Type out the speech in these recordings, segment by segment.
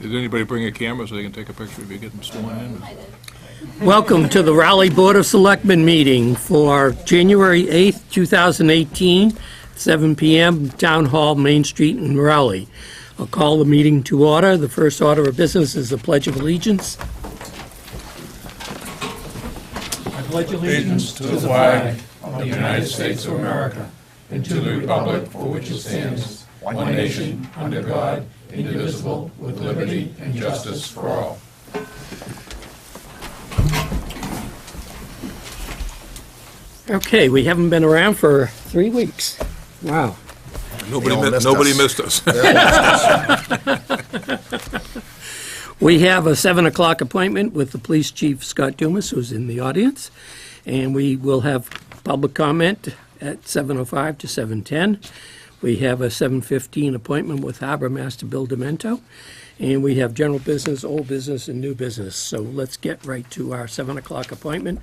Did anybody bring a camera so they can take a picture of you getting sworn in? Welcome to the Raleigh Board of Selectmen meeting for January 8th, 2018, 7 p.m., Town Hall, Main Street in Raleigh. I'll call the meeting to order. The first order of business is the Pledge of Allegiance. I pledge allegiance to the flag of the United States of America and to the republic for which it stands, one nation, under God, indivisible, with liberty and justice for all. Okay, we haven't been around for 3 weeks. Wow. Nobody missed us. We have a 7 o'clock appointment with the Police Chief, Scott Dumas, who's in the audience, and we will have public comment at 7:05 to 7:10. We have a 7:15 appointment with Harbor Master Bill Demento, and we have general business, old business, and new business. So let's get right to our 7 o'clock appointment.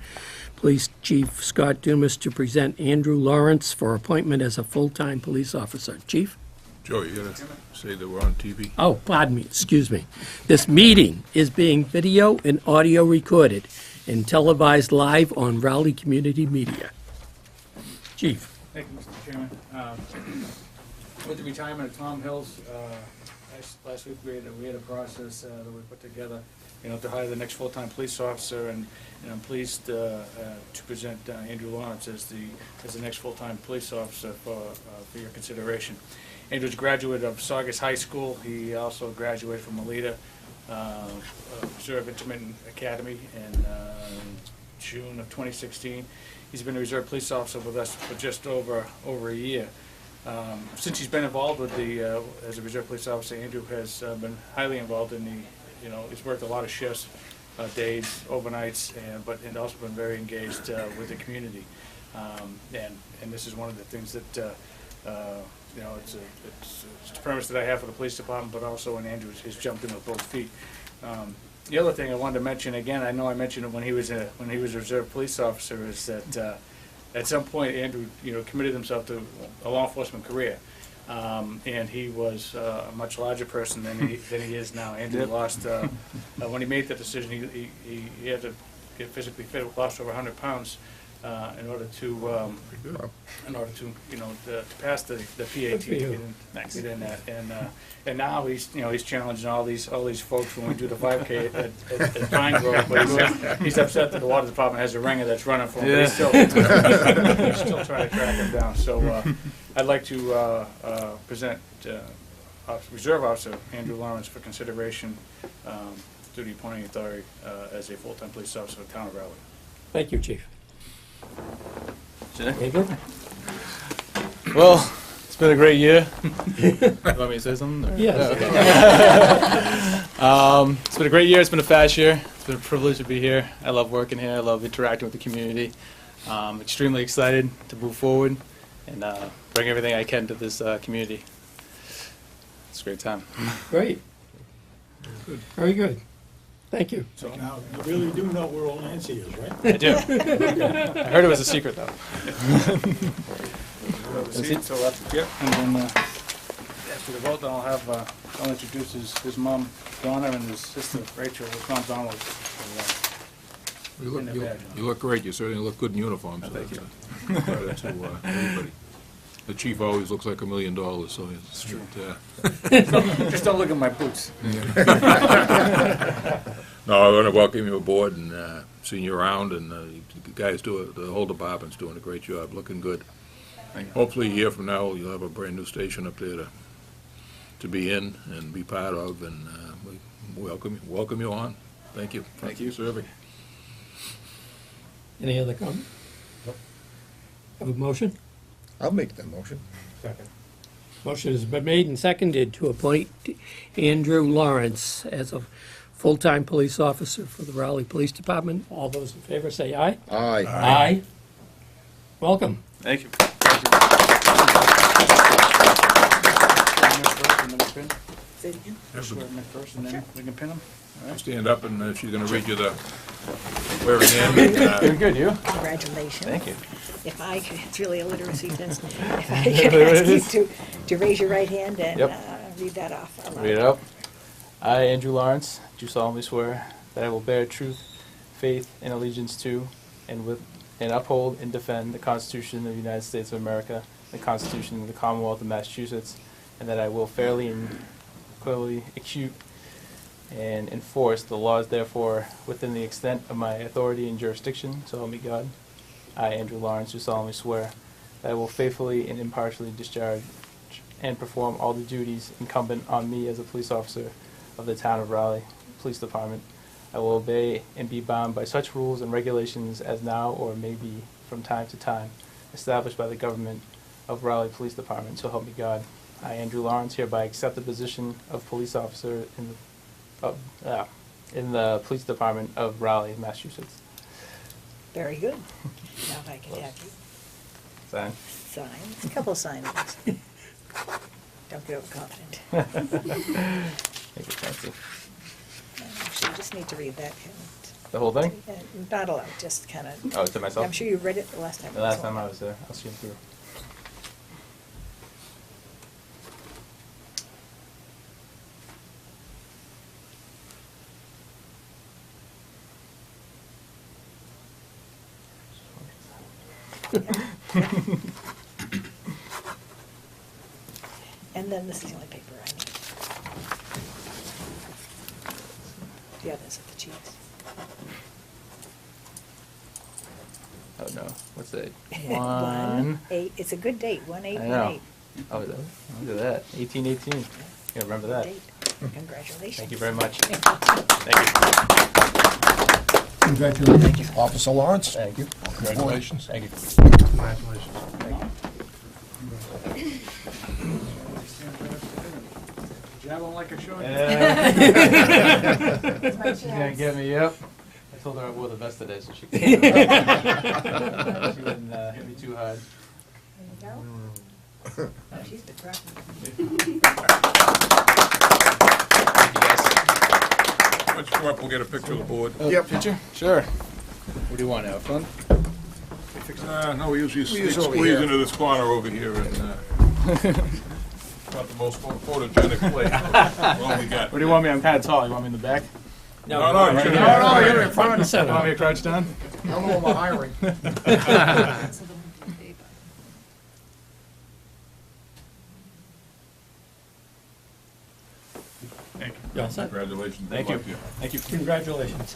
Police Chief Scott Dumas to present Andrew Lawrence for appointment as a full-time police officer. Chief? Joe, you gotta say that we're on TV. Oh, pardon me, excuse me. This meeting is being video and audio recorded and televised live on Raleigh Community Media. Chief? Thank you, Mr. Chairman. With the retirement of Tom Hills, last week we had a process that we put together, to hire the next full-time police officer, and I'm pleased to present Andrew Lawrence as the next full-time police officer for your consideration. Andrew's a graduate of Saugus High School. He also graduated from Melita Reserve Intermittent Academy in June of 2016. He's been a reserve police officer with us for just over a year. Since he's been involved with as a reserve police officer, Andrew has been highly involved in he's worked a lot of shifts, days, overnights, and also been very engaged with the community. And this is one of the things that it's a premise that I have for the police department, but also when Andrew has jumped in with both feet. The other thing I wanted to mention, again, I know I mentioned it when he was a reserve police officer, is that at some point Andrew committed himself to a law enforcement career, and he was a much larger person than he is now. Andrew lost when he made that decision. He had to get physically fit, lost over 100 pounds. In order to pass the PAT, and now he's challenging all these folks when we do the 5K at Pine Grove, but he's upset that the water department has a ringer that's running for him. Yeah. But he's still trying to track him down. So I'd like to present Reserve Officer Andrew Lawrence for consideration to the appointing authority as a full-time police officer for the town of Raleigh. Thank you, Chief. Andrew? Well, it's been a great year. You want me to say something? Or? Yes. Okay. It's been a great year. It's been a fast year. It's been a privilege to be here. I love working here. I love interacting with the community. Extremely excited to move forward and bring everything I can to this community. It's a great time. Great. Good. Very good. Thank you. So now, you really do know where old Nancy is, right? I do. I heard it was a secret, though. Yep. And then after the vote, I'll introduce his mom, Donna, and his sister, Rachel. His mom's Donald. You look great. You certainly look good in uniform. So thank you. Credit to everybody. The chief always looks like $1 million, so it's true. Just don't look at my boots. No, I want to welcome you aboard and seeing you around, and the guys the whole department's doing a great job, looking good. Hopefully a year from now you'll have a brand new station up there to be in and be part of, and we welcome you on. Thank you. Thank you. Serving. Any other comment? Nope. Have a motion? I'll make that motion. Second. Motion has been made and seconded to appoint Andrew Lawrence as a full-time police officer for the Raleigh Police Department. All those in favor say aye. Aye. Aye. Welcome. Thank you. Say it again. Swear him in first, and then we can pin him. Stand up, and she's going to read you the swearing in. Doing good, you? Congratulations. Thank you. If I could, it's really a literacy test. If I could ask you to raise your right hand and read that off. Read it up. I, Andrew Lawrence, do solemnly swear that I will bear truth, faith, and allegiance to, and uphold and defend the Constitution of the United States of America, the Constitution of the Commonwealth of Massachusetts, and that I will fairly and equally execute and enforce the laws therefore within the extent of my authority and jurisdiction, so help me God. I, Andrew Lawrence, do solemnly swear that I will faithfully and impartially discharge and perform all the duties incumbent on me as a police officer of the town of Raleigh Police Department. I will obey and be bound by such rules and regulations as now or may be from time to time established by the government of Raleigh Police Department, so help me God. I, Andrew Lawrence, hereby accept the position of police officer in the Police Department of Raleigh, Massachusetts. Very good. Now if I can have you Sign. sign, a couple of signings. Don't get overconfident. Make it fancy. Actually, you just need to read that. The whole thing? Not aloud, just kind of. Oh, to myself? I'm sure you read it the last time. The last time I was there, I'll see him through. And then this is the only paper I need. The others are the chiefs. Oh no, what's that? 1/8. It's a good date. 1/8. I know. Oh, look at that. 1818. You gotta remember that. Date. Congratulations. Thank you very much. Thank you. Thank you. Congratulations. Officer Lawrence. Thank you. Congratulations. Thank you. Congratulations. Jab on like a short. She's gonna get me, yep. I told her I wore the vest today, so she couldn't, she wouldn't hit me too hard. There you go. Oh, she's been practicing. Thank you guys. Why don't you come up, we'll get a picture of the board. Yep. Picture? Sure. What do you want, have fun? No, we usually use over squeeze here. into this corner over here and, not the most photogenic place. Well, we got. What do you want me? I'm kinda tall. You want me in the back? No, No, you shouldn't. you're in front and You center. want me to crouch down? I don't know about hiring. Thank you. You all set? Congratulations. Thank Good you. luck to you. Thank you. Congratulations.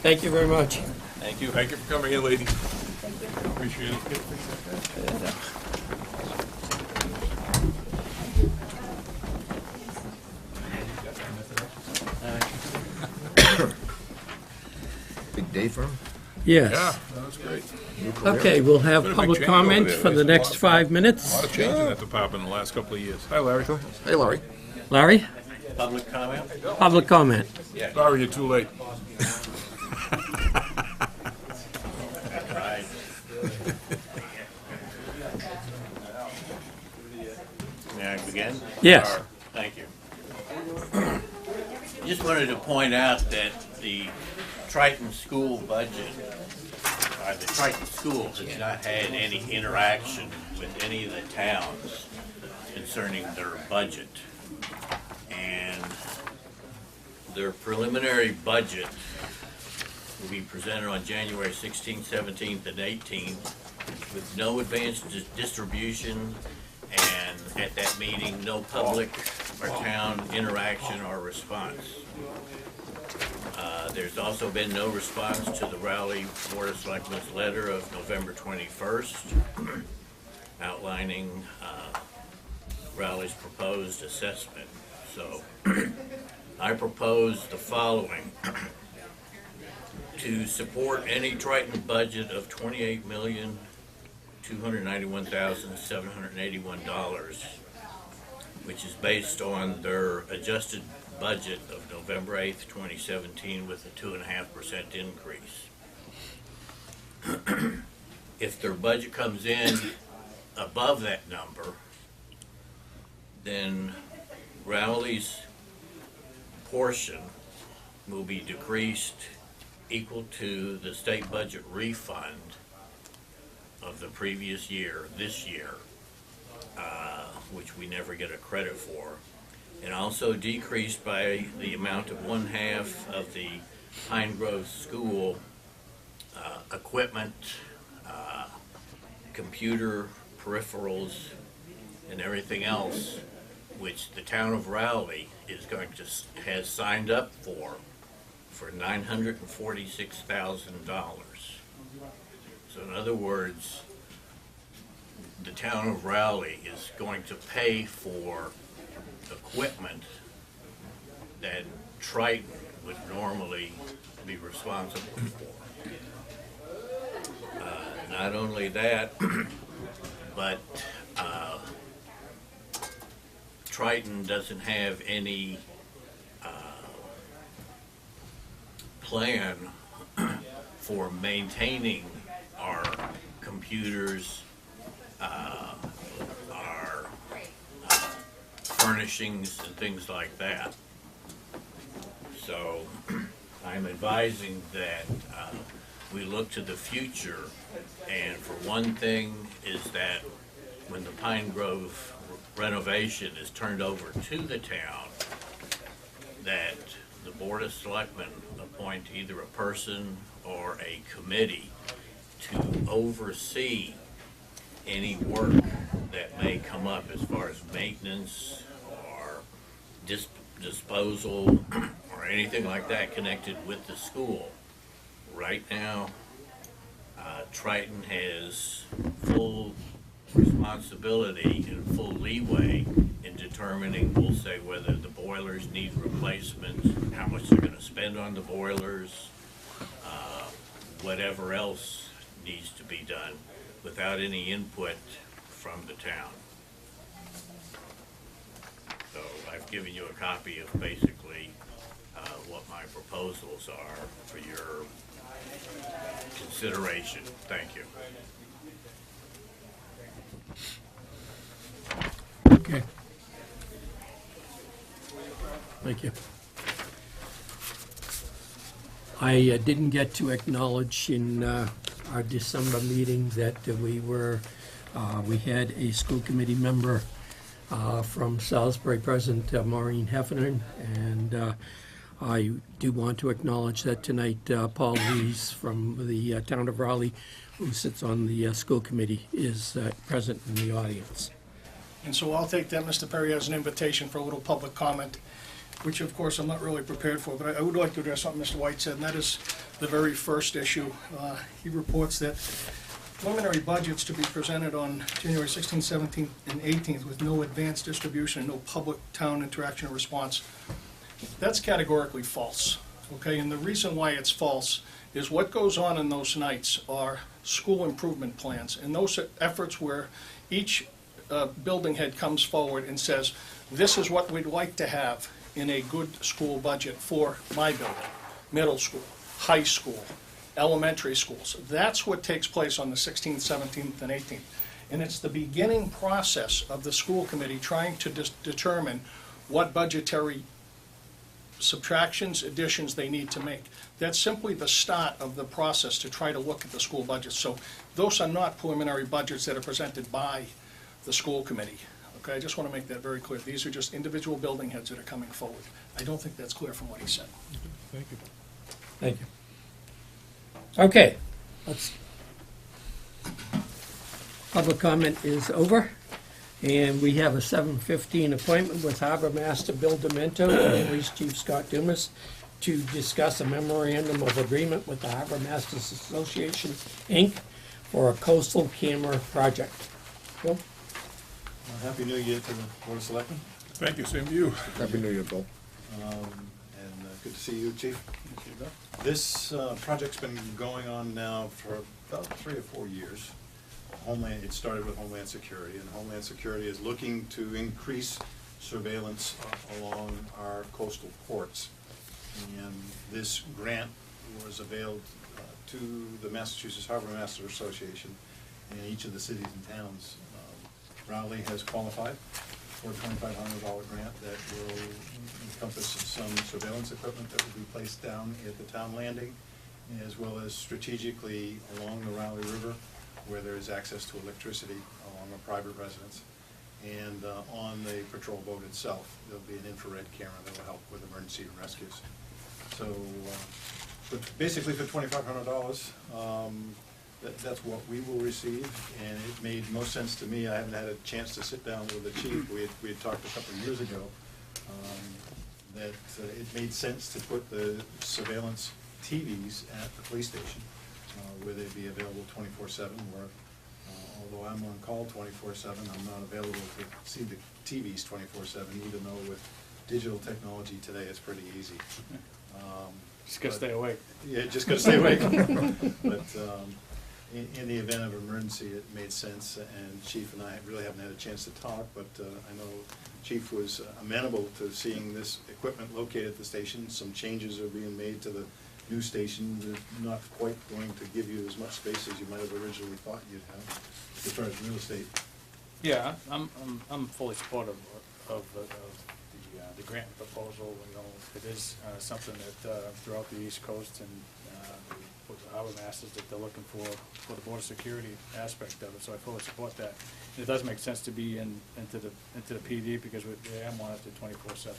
Thank you very much. Thank you. Thank you for coming in, ladies. Appreciate it. Big day for him. Yes. Yeah, that was great. Okay, we'll have Been a big public change over comment there. for the There's a next lot of- 5 A minutes. lot of change in that department in the last couple of years. Hi, Larry. Hey, Larry. Larry, Public comment? public comment. Sorry, you're too late. Right. May I begin? Yes. Thank you. Just wanted to point out that the Triton school budget, the Triton school has not had any interaction with any of the towns concerning their budget. And their preliminary budget will be presented on January 16th, 17th, and 18th with no advanced distribution, and at that meeting, no public or town interaction or response. There's also been no response to the Raleigh Board of Selectmen's letter of November 21st outlining Raleigh's proposed assessment. So I propose the following. To support any Triton budget of $28,291,781, which is based on their adjusted budget of November 8th, 2017, with a 2.5% increase. If their budget comes in above that number, then Raleigh's portion will be decreased equal to the state budget refund of the previous year, this year, which we never get a credit for. and also decreased by the amount of 1/2 of the Pine Grove School equipment, computer peripherals, and everything else, which the town of Rowley has signed up for $946,000. So in other words, the town of Rowley is going to pay for equipment that Triton would normally be responsible for. Not only that, but Triton doesn't have any plan for maintaining our computers, our furnishings and things like that. So I'm advising that we look to the future, and for one thing is that when the Pine Grove renovation is turned over to the town, that the Board of Selectmen appoint either a person or a committee to oversee any work that may come up as far as maintenance or disposal or anything like that connected with the school. Right now, Triton has full responsibility and full leeway in determining, we'll say, whether the boilers need replacements, how much they're going to spend on the boilers, whatever else needs to be done without any input from the town. So I've given you a copy of basically what my proposals are for your consideration. Thank you. Okay. Thank you. I didn't get to acknowledge in our December meeting that we had a school committee member from Salisbury present, Maureen Heffernan, and I do want to acknowledge that tonight Paul Lees from the town of Raleigh, who sits on the school committee, is present in the audience. And so I'll take that, Mr. Perry, as an invitation for a little public comment, which of course I'm not really prepared for, but I would like to address something Mr. White said, and that is the very first issue. He reports that preliminary budgets to be presented on January 16th, 17th, and 18th with no advance distribution and no public town interaction or response. That's categorically false, okay? And the reason why it's false is what goes on in those nights are school improvement plans, and those are efforts where each building head comes forward and says, this is what we'd like to have in a good school budget for my building, middle school, high school, elementary schools. That's what takes place on the 16th, 17th, and 18th. And it's the beginning process of the school committee trying to determine what budgetary subtractions, additions they need to make. That's simply the start of the process to try to look at the school budget. So those are not preliminary budgets that are presented by the school committee. Okay, I just want to make that very clear. These are just individual building heads that are coming forward. I don't think that's clear from what he said. Thank you. Thank you. Okay, public comment is over, and we have a 7:15 appointment with Harbor Master Bill Demento and Police Chief Scott Dumas to discuss a memorandum of agreement with the Harbor Masters Association, Inc. for a coastal camera project. Bill? Happy New Year to the Board of Selectmen, Thank you, same to you. Happy New Year, Bill. and good to see you, Chief. This project's been going on now for about 3 or 4 years. It started with Homeland Security, and Homeland Security is looking to increase surveillance along our coastal ports. And this grant was availed to the Massachusetts Harbor Master Association and each of the cities and towns. Raleigh has qualified for a $2,500 grant that will encompass some surveillance equipment that will be placed down at the town landing, as well as strategically along the Raleigh River, where there is access to electricity along a private residence. And on the patrol boat itself, there'll be an infrared camera that will help with emergency rescues. So, but basically for $2,500, that's what we will receive, and it made most sense to me. I haven't had a chance to sit down with the chief. We had talked a couple of years ago that it made sense to put the surveillance TVs at the police station, where they'd be available 24/7, where although I'm on call 24/7, I'm not available to see the TVs 24/7, even though with digital technology today, it's pretty easy. Just gotta but- stay awake. Yeah, just gotta stay awake. But in the event of emergency, it made sense, and Chief and I really haven't had a chance to talk, but I know Chief was amenable to seeing this equipment located at the station. Some changes are being made to the new station. They're not quite going to give you as much space as you might have originally thought you'd have, as far as real estate. Yeah, I'm fully supportive of the grant proposal. You know, it is something that throughout the East Coast and with the harbor masters that they're looking for the border security aspect of it. So I fully support that. And it does make sense to be into the PD because they are monitored 24/7.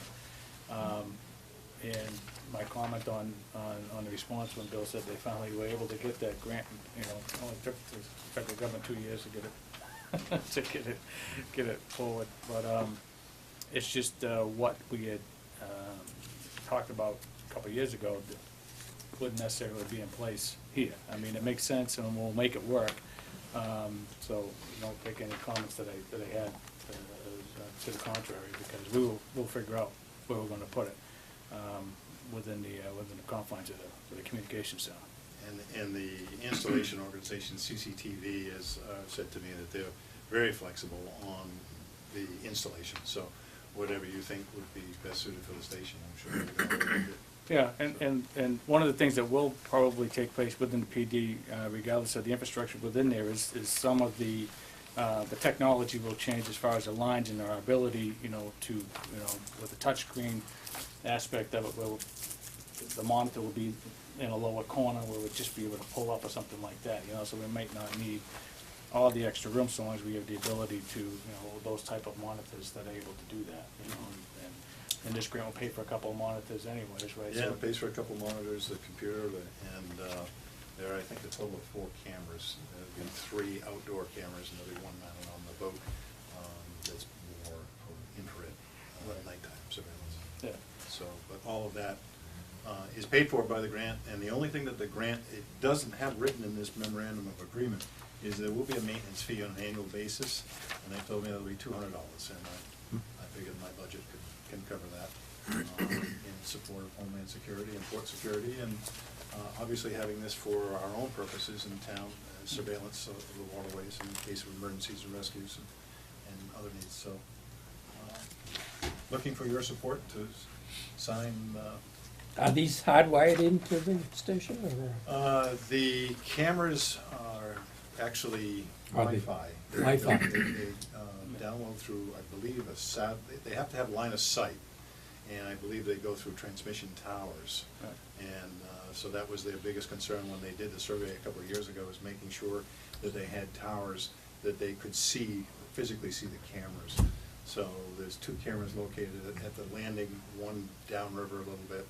And my comment on the response when Bill said they finally were able to get that grant, you know, it only took the federal government 2 years to get it get it forward. But it's just what we had talked about a couple of years ago that wouldn't necessarily be in place here. I mean, it makes sense and we'll make it work. So don't take any comments that I had to the contrary, because we'll figure out where we're going to put it within the confines of the communication center. And the installation organization, CCTV, has said to me that they're very flexible on the installation. So whatever you think would be best suited for the station, I'm sure they'll do it. Yeah, and one of the things that will probably take place within the PD, regardless of the infrastructure within there, is some of the technology will change as far as the lines and our ability, you know, to, you know, with the touchscreen aspect of it, where the monitor will be in a lower corner where we'll just be able to pull up or something like that, you know, so we might not need all the extra room so long as we have the ability to, you know, those type of monitors that are able to do that, you know, and this grant will pay for a couple of monitors anyways, right? Yeah, So- it pays for a couple monitors, the computer, and there are, I think, a total of 4 cameras. There'll be 3 outdoor cameras and there'll be 1 mounted on the boat. That's more for infrared, nighttime surveillance. Yeah. So, but all of that is paid for by the grant, and the only thing that the grant, it doesn't have written in this memorandum of agreement, is there will be a maintenance fee on an annual basis, and they told me that'll be $200, and I figured my budget can cover that in support of Homeland Security and port security, and obviously having this for our own purposes in town, surveillance of the waterways in case of emergencies and rescues and other needs. So looking for your support to sign. Are these hardwired into the station, or? The cameras are actually Are they? Wi-Fi. Wi-Fi. They download through, I believe, they have to have line of sight, and I believe they go through transmission towers. Right. And so that was their biggest concern when they did the survey a couple of years ago, was making sure that they had towers that they could physically see the cameras. So there's 2 cameras located at the landing, 1 downriver a little bit.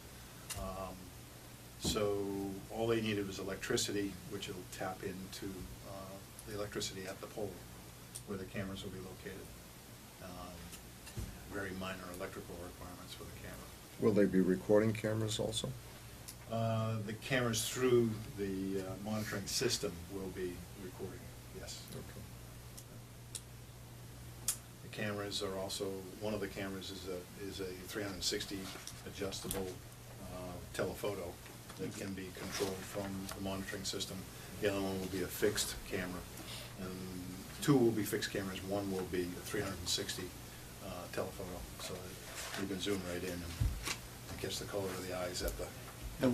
So all they needed was electricity, which will tap into the electricity at the pole where the cameras will be located. Very minor electrical requirements for the camera. Will they be recording cameras also? The cameras through the monitoring system will be recording, yes. Okay. The cameras are also, one of the cameras is a 360 adjustable telephoto that can be controlled from the monitoring system. The other one will be a fixed camera, and 2 will be fixed cameras, 1 will be a 360 telephoto, so that you can zoom right in and catch the color of the eyes at the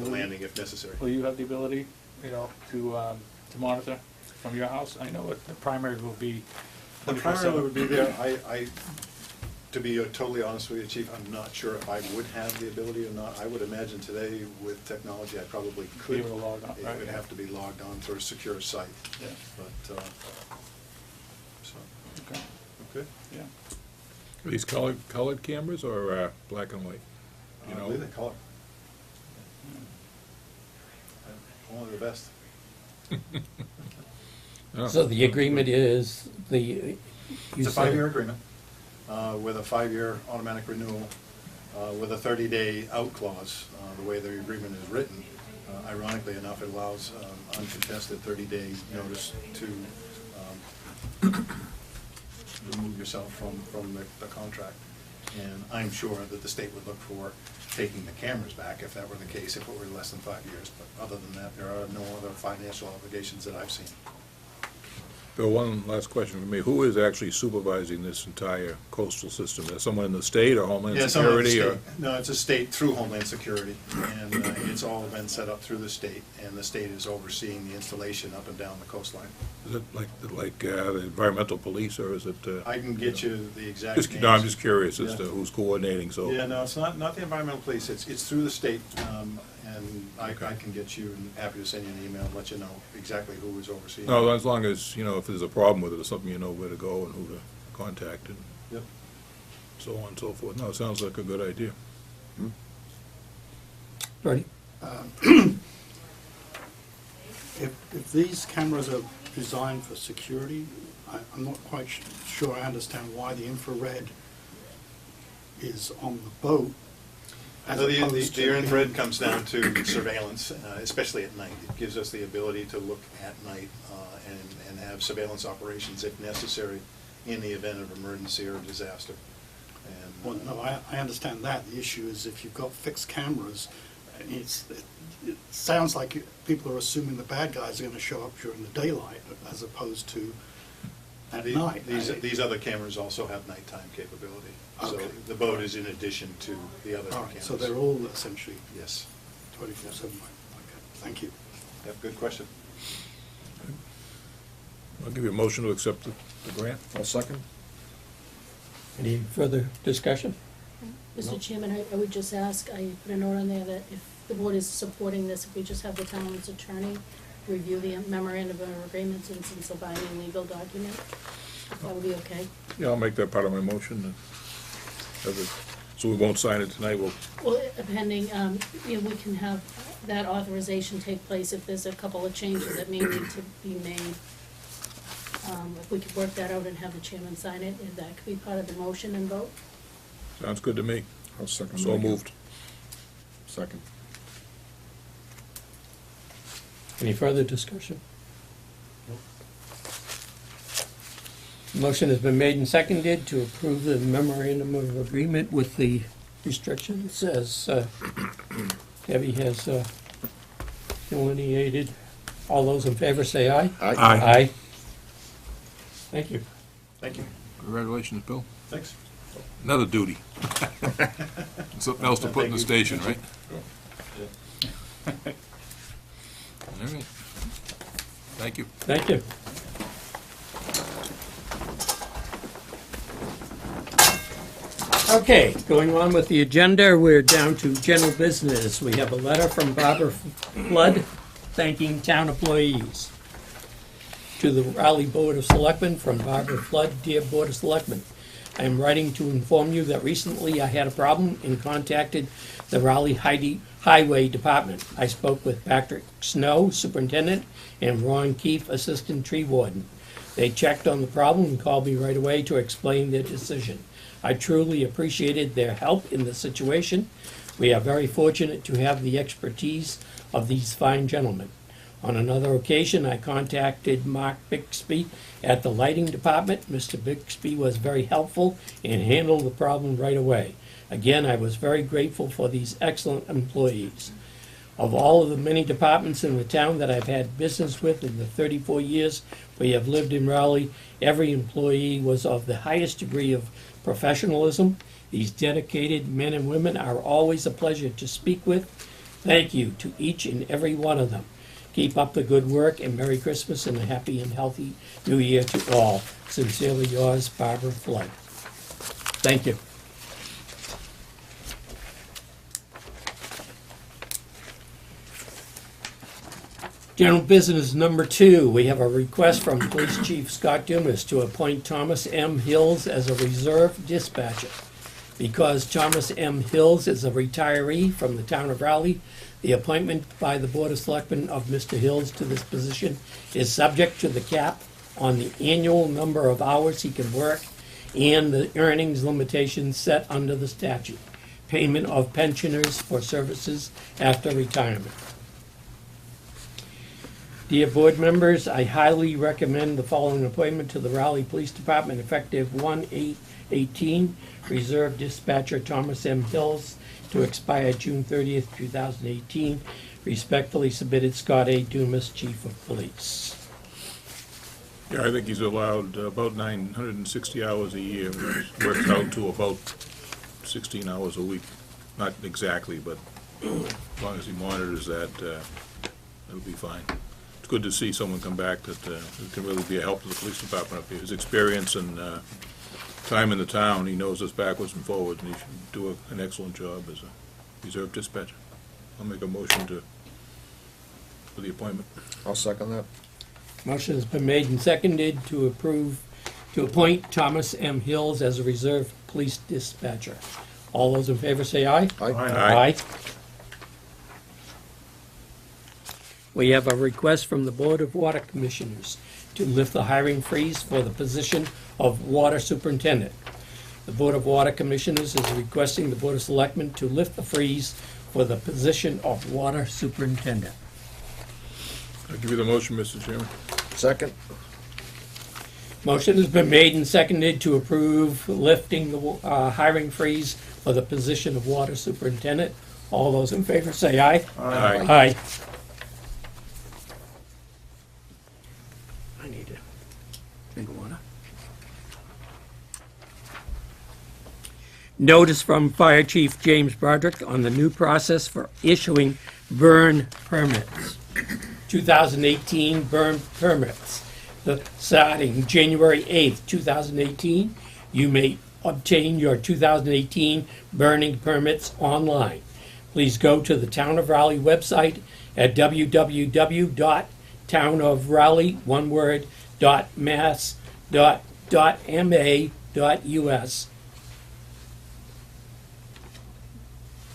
landing if necessary. Will you have the ability, you know, to monitor from your house? I know the primary will be The 24/7. primary would be there. To be totally honest with you, Chief, I'm not sure if I would have the ability or not. I would imagine today with technology, I probably could. Be able to log on, It right, would yeah. have to be logged on through a secure site. Yeah. But, so. Okay. Good, yeah. Are these colored cameras or black and white? You I know? believe they color. Only the best. Oh, So the agreement is you It's a said- 5-year agreement with a 5-year automatic renewal with a 30-day out clause. The way the agreement is written, ironically enough, it allows uncontested 30-day notice to remove yourself from the contract. And I'm sure that the state would look for taking the cameras back if that were the case, if it were less than 5 years. But other than that, there are no other financial obligations that I've seen. Bill, one last question for me. Who is actually supervising this entire coastal system? Is that someone in the state or Homeland Yeah, some of the Security? state. No, it's a state through Homeland Security, and it's all been set up through the state, and the state is overseeing the installation up and down the coastline. Is it like the environmental police, or is it? I can get you the exact Just, names. no, I'm just curious as Yeah. to who's coordinating, so. Yeah, no, it's not the environmental police, it's through the state, and I Okay. can get you, and happy to send you an email and let you know exactly who is overseeing. No, it. as long as, if there's a problem with it or something, you know where to go and who to contact and Yep. so on and so forth. No, it sounds like a good idea. Ready? If these cameras are designed for security, I'm not quite sure I understand why the infrared is on the boat as So opposed to the infrared comes down to surveillance, especially at night. It gives us the ability to look at night and have surveillance operations if necessary in the event of emergency or disaster. And, Well, no, I understand that. The issue is if you've got fixed cameras, it sounds like people are assuming the bad guys are going to show up during the daylight as opposed to at night. These other cameras also have nighttime capability. So Okay. the boat is in addition to the other All cameras. right, so they're all essentially Yes. 24/7. Okay, thank you. Yep, good question. I'll give you a motion to accept the grant. I'll second. Any further discussion? Mr. Chairman, I would just ask, I put a note on there that if the board is supporting this, if we just have the town's attorney review the memorandum of agreement since it's a binding legal document, that would be okay. Yeah, I'll make that part of my motion. and have it- So we won't sign it tonight, we'll, Well, pending, we can have that authorization take place if there's a couple of changes that may need to be made. If we could work that out and have the chairman sign it, if that could be part of the motion and vote. sounds good to me. I'll second. So that. moved. Second. Any further discussion? Motion has been made and seconded to approve the memorandum of agreement with the restrictions as Debbie has delineated. All those in favor say aye. Aye. Aye. Thank you. Thank you. Congratulations, Bill. Thanks. Another duty. Something else to put in the station, right? All right. Thank you. Thank you. Okay, going on with the agenda, we're down to general business. We have a letter from Barbara Flood thanking town employees. To the Raleigh Board of Selectmen from Barbara Flood, dear Board of Selectmen. I am writing to inform you that recently I had a problem and contacted the Raleigh Highway Department. I spoke with Patrick Snow, Superintendent, and Ron Keefe, Assistant Tree Warden. They checked on the problem and called me right away to explain their decision. I truly appreciated their help in the situation. We are very fortunate to have the expertise of these fine gentlemen. On another occasion, I contacted Mark Bixby at the lighting department. Mr. Bixby was very helpful and handled the problem right away. Again, I was very grateful for these excellent employees. Of all of the many departments in the town that I've had business with in the 34 years we have lived in Raleigh, every employee was of the highest degree of professionalism. These dedicated men and women are always a pleasure to speak with. Thank you to each and every one of them. Keep up the good work, and Merry Christmas and a happy and healthy New Year to all. Sincerely yours, Barbara Flood. Thank you. General business number 2, we have a request from Police Chief Scott Dumas to appoint Thomas M. Hills as a reserve dispatcher. Because Thomas M. Hills is a retiree from the town of Raleigh, the appointment by the Board of Selectmen of Mr. Hills to this position is subject to the cap on the annual number of hours he can work and the earnings limitations set under the statute. Payment of pensioners for services after retirement. Dear board members, I highly recommend the following appointment to the Raleigh Police Department effective 1/8/18. Reserve Dispatcher Thomas M. Hills to expire June 30th, 2018. Respectfully submitted, Scott A. Dumas, Chief of Police. Yeah, I think he's allowed about 960 hours a year, which works out to about 16 hours a week. Not exactly, but as long as he monitors that, it'll be fine. It's good to see someone come back that can really be a help to the police department up here. His experience and time in the town, he knows us backwards and forwards, and he should do an excellent job as a reserve dispatcher. I'll make a motion for the appointment. I'll second that. Motion has been made and seconded to appoint Thomas M. Hills as a reserve police dispatcher. All those in favor say aye. Aye. Aye. We have a request from the Board of Water Commissioners to lift the hiring freeze for the position of Water Superintendent. The Board of Water Commissioners is requesting the Board of Selectmen to lift the freeze for the position of Water Superintendent. I'll give you the motion, Mr. Chairman. Second. Motion has been made and seconded to approve lifting the hiring freeze for the position of Water Superintendent. All those in favor say aye. Aye. Aye. I need to drink water. Notice from Fire Chief James Broderick on the new process for issuing burn permits. 2018 burn permits. Starting January 8th, 2018, you may obtain your 2018 burning permits online. Please go to the Town of Raleigh website at www.townofraleigh.mass.ma.us.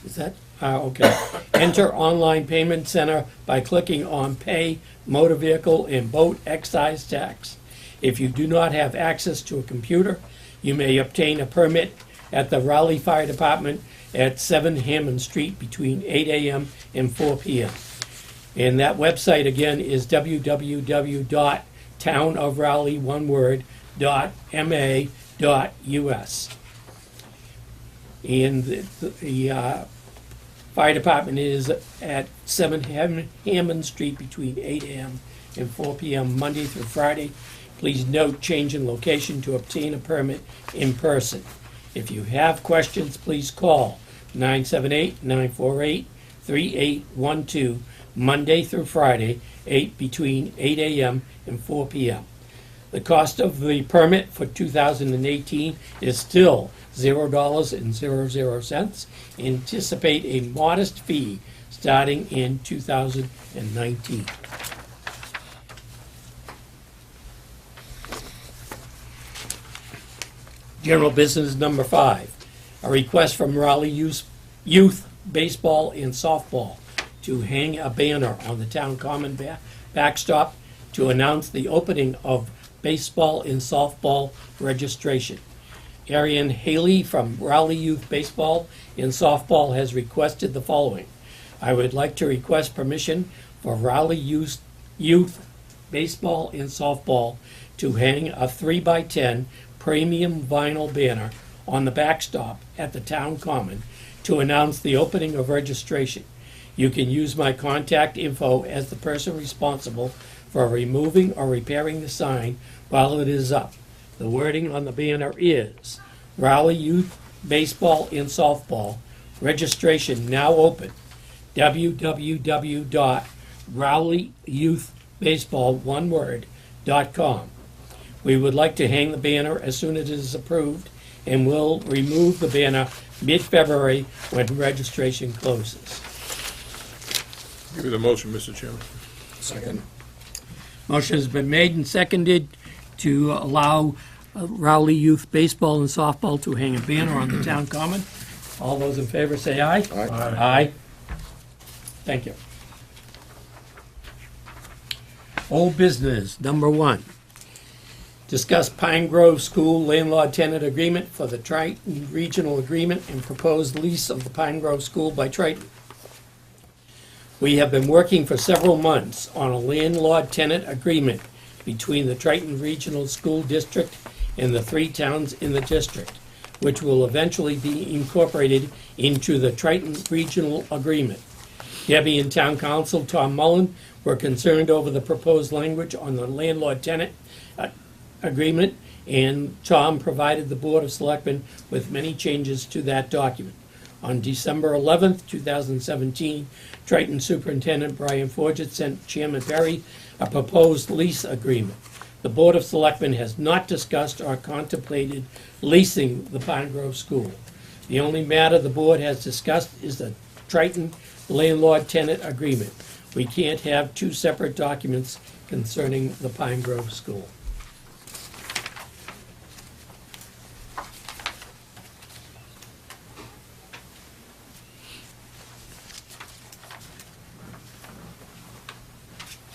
Is that? Okay. Enter online payment center by clicking on Pay Motor Vehicle and Boat Excise Tax. If you do not have access to a computer, you may obtain a permit at the Raleigh Fire Department at 7 Hammond Street between 8 a.m. and 4 p.m. And that website again is www.townofraleigh.ma.us. And the Fire Department is at 7 Hammond Street between 8 a.m. and 4 p.m. Monday through Friday. Please note change in location to obtain a permit in person. If you have questions, please call 978-948-3812 Monday through Friday, between 8 a.m. and 4 p.m. The cost of the permit for 2018 is still $0.00. Anticipate a modest fee starting in 2019. General business number 5, a request from Raleigh Youth Baseball and Softball to hang a banner on the town common backstop to announce the opening of baseball and softball registration. Arian Haley from Raleigh Youth Baseball and Softball has requested the following. I would like to request permission for Raleigh Youth Baseball and Softball to hang a 3x10 premium vinyl banner on the backstop at the town common to announce the opening of registration. You can use my contact info as the person responsible for removing or repairing the sign while it is up. The wording on the banner is Raleigh Youth Baseball and Softball, registration now open, www.RaleighYouthBaseball.com. We would like to hang the banner as soon as it is approved, and will remove the banner mid-February when registration closes. Give you the motion, Mr. Chairman. Second. Motion has been made and seconded to allow Rowley Youth Baseball and Softball to hang a banner on the town common. All those in favor say aye. Aye. Aye. Thank you. Old business, number 1. Discuss Pine Grove School landlord-tenant agreement for the Triton Regional Agreement and proposed lease of the Pine Grove School by Triton. We have been working for several months on a landlord-tenant agreement between the Triton Regional School District and the 3 towns in the district, which will eventually be incorporated into the Triton Regional Agreement. Debbie and Town Council Tom Mullen were concerned over the proposed language on the landlord-tenant agreement, and Tom provided the Board of Selectmen with many changes to that document. On December 11th, 2017, Triton Superintendent Brian Forget sent Chairman Perry a proposed lease agreement. The Board of Selectmen has not discussed or contemplated leasing the Pine Grove School. The only matter the board has discussed is the Triton landlord-tenant agreement. We can't have 2 separate documents concerning the Pine Grove School.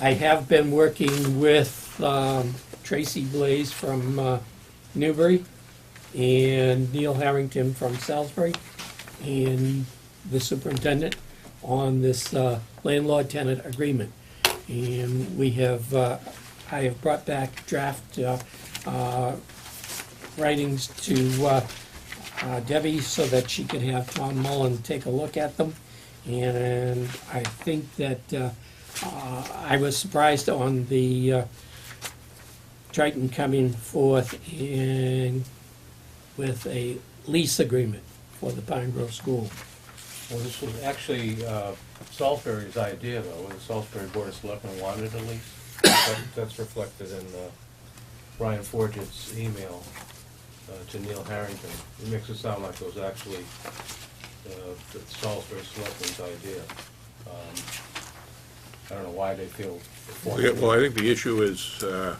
I have been working with Tracy Blaze from Newbury and Neil Harrington from Salisbury and the superintendent on this landlord-tenant agreement. And we have, I have brought back draft writings to Debbie so that she could have Tom Mullen take a look at them. And I think that I was surprised on the Triton coming forth with a lease agreement for the Pine Grove School. Well, this was actually Salisbury's idea, though, when the Salisbury Board of Selectmen wanted a lease. That's reflected in Brian Forget's email to Neil Harrington. It makes it sound like it was actually the Salisbury Selectmen's idea. I don't know why they feel. Well, I think the issue is, and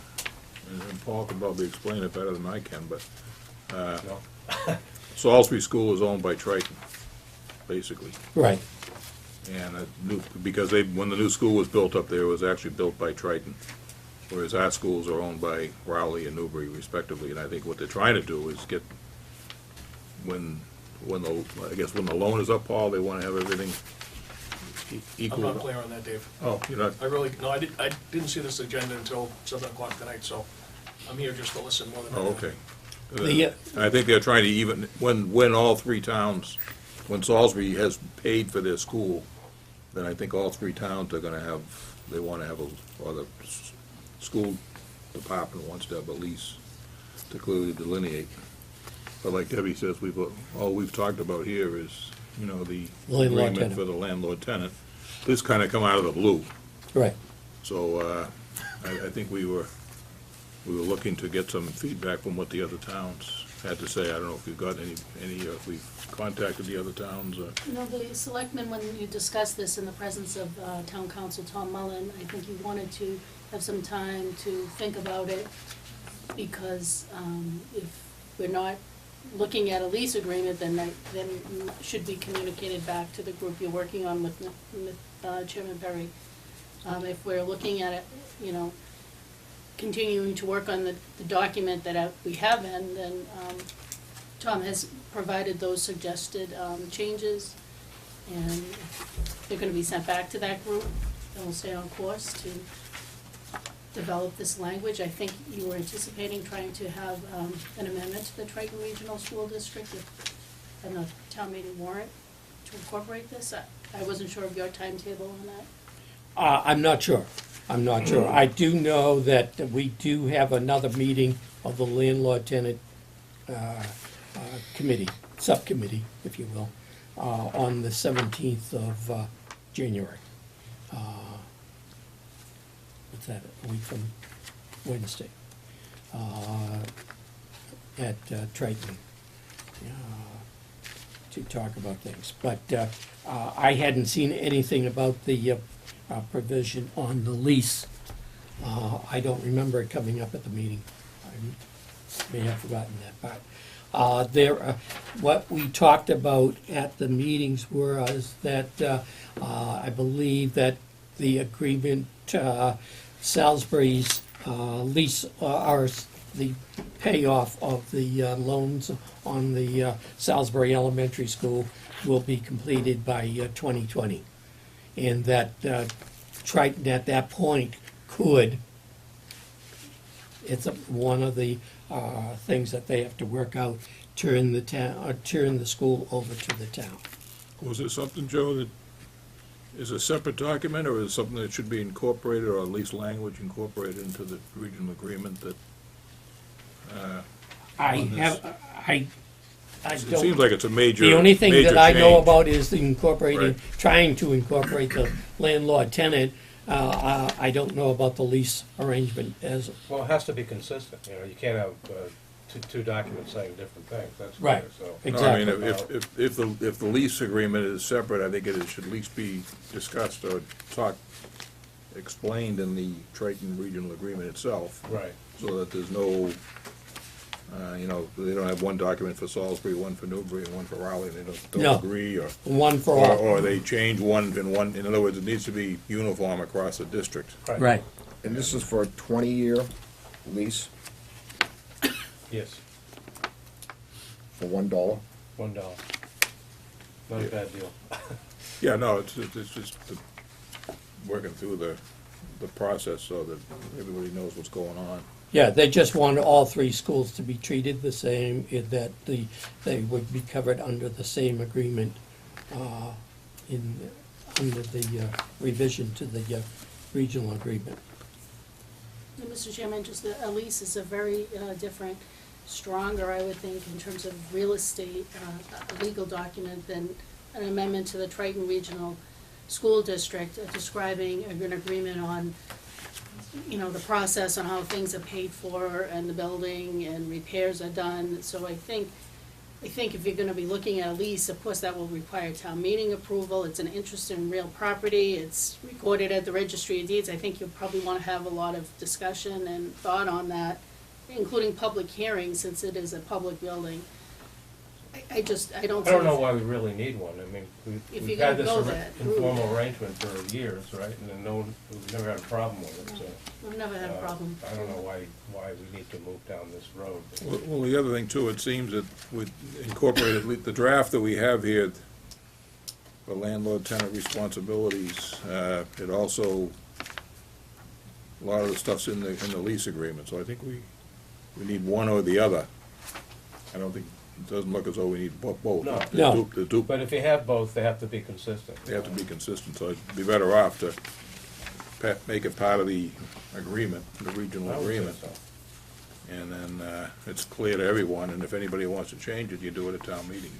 Paul can probably explain it better than I can, but No. Salisbury School is owned by Triton, basically. Right. And because when the new school was built up there, it was actually built by Triton, whereas our schools are owned by Rowley and Newbury respectively. And I think what they're trying to do is get, when the loan is up, Paul, they want to have everything equal. I'm not clear on that, Dave. Oh, you're not? I didn't see this agenda until 7 o'clock tonight, so I'm here just to listen more than Oh, anything. okay. I think they're trying to even, when all 3 towns, when Salisbury has paid for their school, then I think all 3 towns are gonna have, they wanna have or the school department wants to have a lease to clearly delineate. But like Debbie says, all we've talked about here is, the agreement Landlord-tenant. for the landlord-tenant. This kinda come out of the blue. Right. So, I think we were looking to get some feedback from what the other towns had to say. I don't know if we've got any, if we've contacted the other towns. The selectmen, when you discussed this in the presence of Town Council Tom Mullen, I think you wanted to have some time to think about it, because if we're not looking at a lease agreement, then it should be communicated back to the group you're working on with Chairman Perry. If we're looking at it, continuing to work on the document that we have in, then Tom has provided those suggested changes, and they're gonna be sent back to that group, and we'll stay on course to develop this language. I think you were anticipating trying to have an amendment to the Triton Regional School District and the town meeting warrant to incorporate this. I wasn't sure of your timetable on that. I'm not sure. I do know that we do have another meeting of the landlord-tenant committee, subcommittee, if you will, on the 17th of January. What's that, a week from Wednesday? At Triton, to talk about things. But I hadn't seen anything about the provision on the lease. I don't remember it coming up at the meeting. I may have forgotten that part. What we talked about at the meetings was that I believe that the agreement, Salisbury's lease, or the payoff of the loans on the Salisbury Elementary School will be completed by 2020. And that Triton at that point could, it's one of the things that they have to work out, turn the school over to the town. Was it something, Joe, that is a separate document, or is it something that should be incorporated, or at least language incorporated into the regional agreement that? I on this? I It don't. seems like it's a major, The only thing major that I know change. about is the incorporating, Right. trying to incorporate the landlord-tenant. I don't know about the lease arrangement as, Well, it has to be consistent, you know, you can't have two documents saying different things, that's Right. clear, so. No, I mean, Exactly. if the lease agreement is separate, I think it should at least be discussed or explained in the Triton Regional Agreement itself, Right. so that there's no, they don't have one document for Salisbury, one for Newbury, and one for Raleigh, and they No. don't agree, or one for all. or they change one, in other words, it needs to be uniform across the district. Right. And this is for a 20-year lease Yes, for $1? $1. Not a bad deal. Yeah, no, it's just working through the process so that everybody knows what's going on. Yeah, they just want all three schools to be treated the same, that they would be covered under the same agreement under the revision to the regional agreement. And Mr. Chairman, just a lease is a very different, stronger, I would think, in terms of real estate, legal document than an amendment to the Triton Regional School District describing an agreement on, the process on how things are paid for and the building and repairs are done. So I think if you're gonna be looking at a lease, of course, that will require town meeting approval. It's an interest in real property. It's recorded at the Registry of Deeds. I think you'll probably wanna have a lot of discussion and thought on that, including public hearings, since it is a public building. I don't. I don't know why we really need one, I mean, If we've you're had gonna this go that route. informal arrangement for years, right, and then we've never had a problem with it, so. I've never had a problem. I don't know why we need to move down this road. Well, the other thing too, it seems that we incorporated, the draft that we have here for landlord-tenant responsibilities, it also, a lot of the stuff's in the lease agreement, so I think we need one or the other. I don't think, it doesn't look as though we need both. No. No. But if you have both, they have to be consistent. They have to be consistent, so it'd be better off to make it part of the agreement, the regional I would say agreement. so. And then it's clear to everyone, and if anybody wants to change it, you do it at town meeting.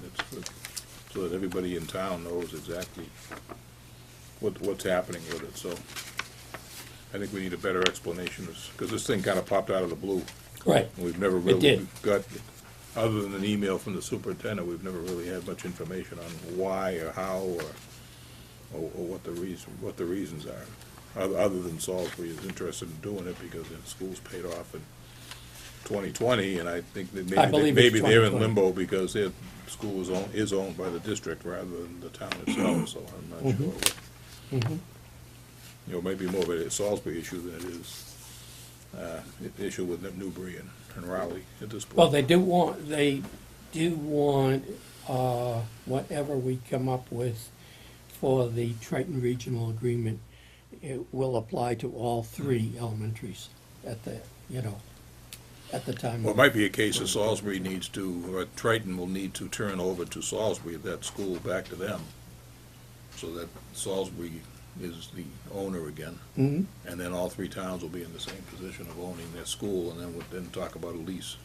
So that everybody in town knows exactly what's happening with it, so. I think we need a better explanation, because this thing kind of popped out of the blue. Right. We've never It did. really got, other than an email from the superintendent, we've never really had much information on why or how or what the reasons are. Other than Salisbury is interested in doing it because the school's paid off in 2020, and I think that I believe it's maybe they're in 2020. limbo because their school is owned by the district rather than the town itself, so I'm not sure. Mhm. Maybe more of a Salisbury issue than it is an issue with Newbury and Raleigh at this point. Well, they do want whatever we come up with for the Triton Regional Agreement, it will apply to all three elementaries at the time. Well, it might be a case that Salisbury needs to, or Triton will need to turn over to Salisbury, that school back to them, so that Salisbury is the owner again. Mhm. And then all three towns will be in the same position of owning their school, and then we'll then talk about a lease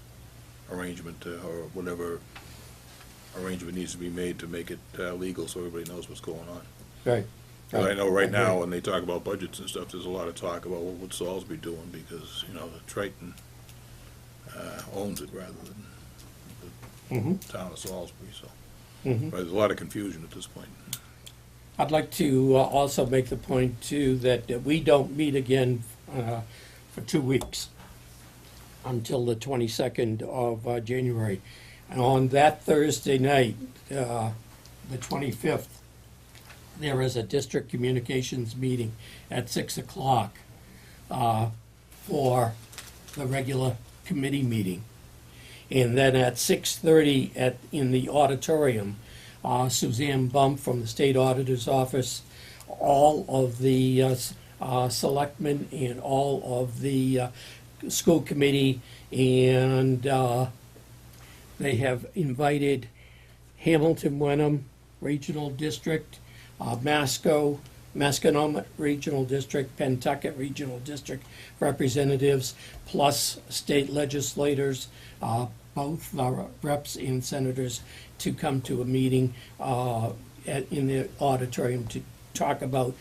arrangement, or whatever arrangement needs to be made to make it legal, so everybody knows what's going on. Right. 'Cause I know right now, agree. when they talk about budgets and stuff, there's a lot of talk about what Salisbury doing, because, the Triton owns it rather than the Mhm. town of Salisbury, so. Mhm. But there's a lot of confusion at this point. I'd like to also make the point too that we don't meet again for 2 weeks until the 22nd of January. And on that Thursday night, the 25th, there is a district communications meeting at 6 o'clock for the regular committee meeting. And then at 6:30 in the auditorium, Suzanne Bump from the State Auditor's Office, all of the selectmen and all of the school committee, and they have invited Hamilton Wenham Regional District, Masconomet Regional District, Pentucket Regional District representatives, plus state legislators, both reps and senators, to come to a meeting in the auditorium to talk about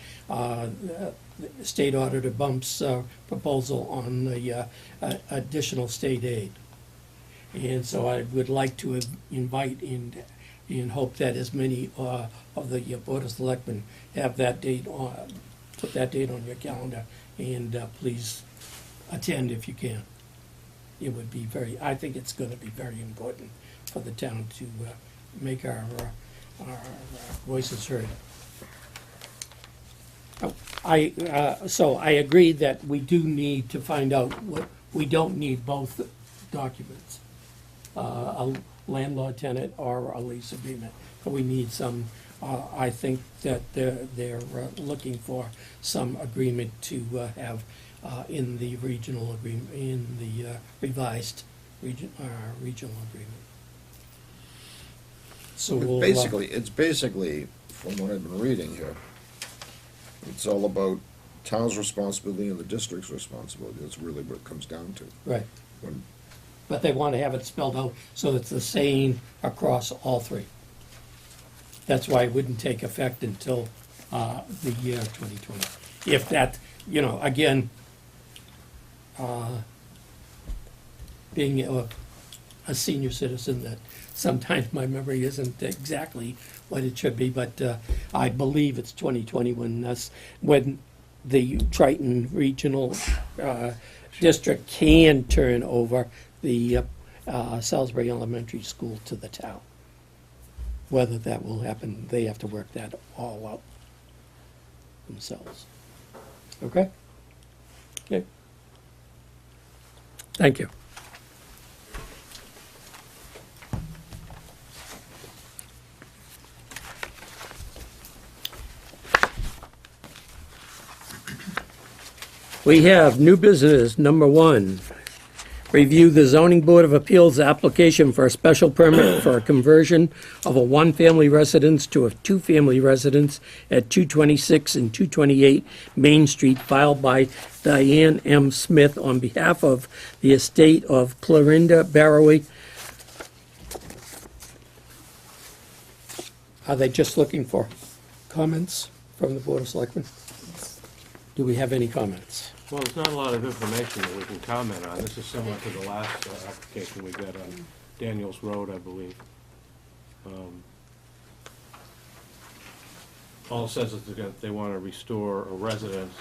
State Auditor Bump's proposal on the additional state aid. And so I would like to invite and hope that as many of the Board of Selectmen have that date on, put that date on your calendar, and please attend if you can. It would be I think it's going to be very important for the town to make our voices heard. So I agree that we do need to find out we don't need both documents, a landlord tenant or a lease agreement, but we need some. I think that they're looking for some agreement to have in the regional agreement, in the revised regional agreement. So we'll, It's basically, from what I've been reading here, it's all about town's responsibility and the district's responsibility. That's really what it comes down to. right. When- But they want to have it spelled out so it's the same across all three. That's why it wouldn't take effect until the year 2020. If that, again, being a senior citizen, that sometimes my memory isn't exactly what it should be, but I believe it's 2020 when the Triton Regional District can turn over the Salisbury Elementary School to the town. Whether that will happen, they have to work that all out themselves. Okay? Okay. Thank you. We have new business number 1. Review the Zoning Board of Appeals application for a special permit for a conversion of a one-family residence to a two-family residence at 226 and 228 Main Street, filed by Diane M. Smith on behalf of the estate of Clorinda Barrowy. Are they just looking for comments from the Board of Selectmen? Do we have any comments? Well, there's not a lot of information that we can comment on. This is similar to the last application we got on Daniels Road, I believe. All it says is they want to restore a residence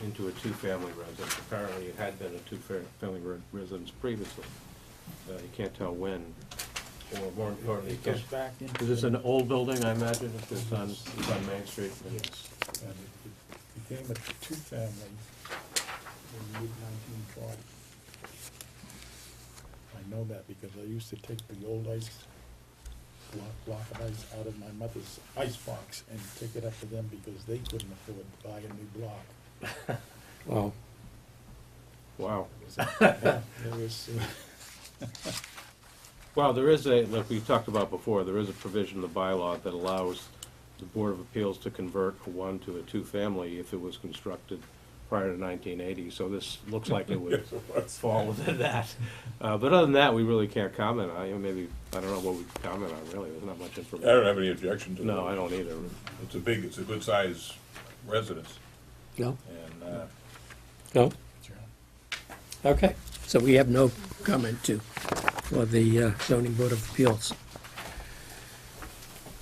into a two-family residence. Apparently, it had been a two-family residence previously. You can't tell when, or more importantly, you Goes can't. back into. Is this an old building, I imagine, if it's on Main Street? Yes, and it became a two-family in mid-1940. I know that because I used to take the old block of ice out of my mother's ice box and take it up to them because they couldn't afford to buy a new block. Well, Wow. Yeah, it was, Well, there is like we talked about before, there is a provision in the bylaw that allows the Board of Appeals to convert a one to a two-family if it was constructed prior to 1980, so this looks like it would fall within that. But other than that, we really can't comment on, maybe, I don't know what we can comment on, really, there's not much I information. don't have any objection to it. No, I don't either. It's a good size residence, no? and, No? Okay, so we have no comment for the zoning board of appeals.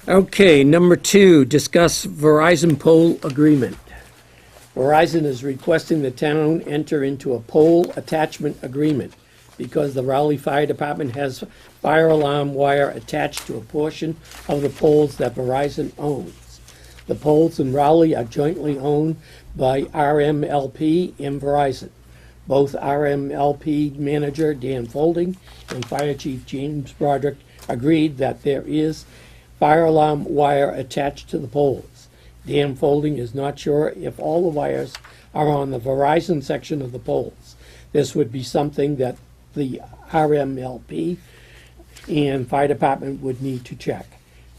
Okay, number 2, discuss Verizon pole agreement. Verizon is requesting the town enter into a pole attachment agreement because the Raleigh Fire Department has fire alarm wire attached to a portion of the poles that Verizon owns. The poles in Raleigh are jointly owned by RMLP and Verizon. Both RMLP manager Dan Folding and Fire Chief James Broderick agreed that there is fire alarm wire attached to the poles. Dan Folding is not sure if all the wires are on the Verizon section of the poles. This would be something that the RMLP and fire department would need to check.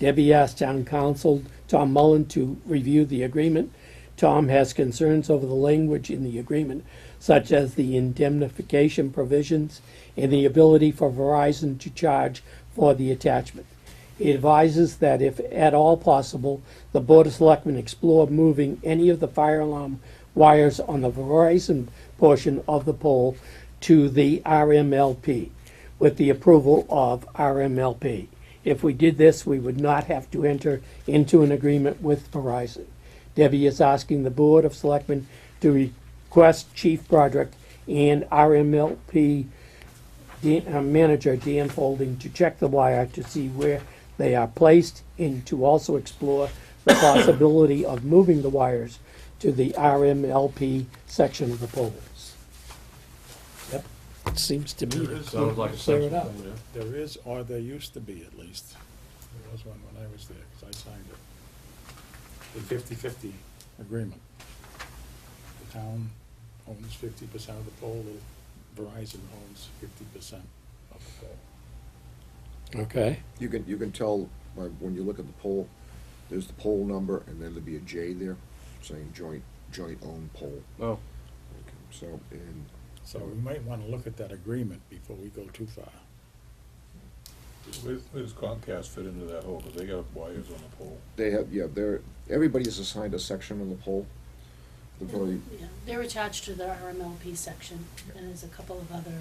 Debbie asked town council Tom Mullen to review the agreement. Tom has concerns over the language in the agreement, such as the indemnification provisions and the ability for Verizon to charge for the attachment. He advises that if at all possible, the Board of Selectmen explore moving any of the fire alarm wires on the Verizon portion of the pole to the RMLP with the approval of RMLP. If we did this, we would not have to enter into an agreement with Verizon. Debbie is asking the Board of Selectmen to request Chief Broderick and RMLP manager Dan Folding to check the wire to see where they are placed and to also explore the possibility of moving the wires to the RMLP section of the poles. Yep, it seems to me There is- Sounds like a clear it sensible up. thing, yeah. There is, or there used to be at least. There was one when I was there, because I signed it. A 50-50 agreement. The town owns 50% of the pole, Verizon owns 50% of the pole. Okay. You can tell by when you look at the pole, there's the pole number, and then there'll be a J there, saying joint owned pole. Oh, Okay, so, and So we might want to look at that agreement before we go too far. Where does Comcast fit into that hole? Because they got wires on the pole. they have, yeah, everybody's assigned a section on the pole. The very, Yeah, they're attached to the RMLP section, and there's a couple of other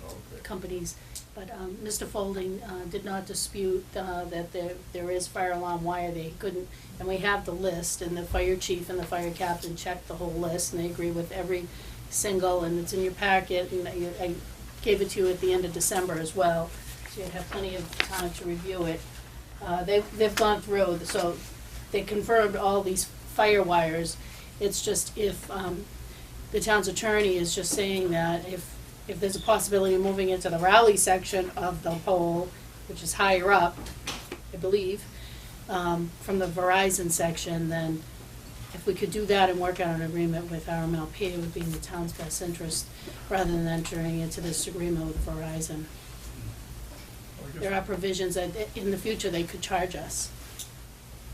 Okay. companies. But Mr. Folding did not dispute that there is fire alarm wire. They couldn't, and we have the list, and the fire chief and the fire captain checked the whole list, and they agree with every single, and it's in your packet, and I gave it to you at the end of December as well, so you'd have plenty of time to review it. They've gone through, so they confirmed all these fire wires. It's just if the town's attorney is just saying that if there's a possibility of moving into the Raleigh section of the pole, which is higher up, I believe, from the Verizon section, then if we could do that and work out an agreement with RMLP, it would be in the town's best interest, rather than entering into this agreement with Verizon. There are provisions that in the future they could charge us.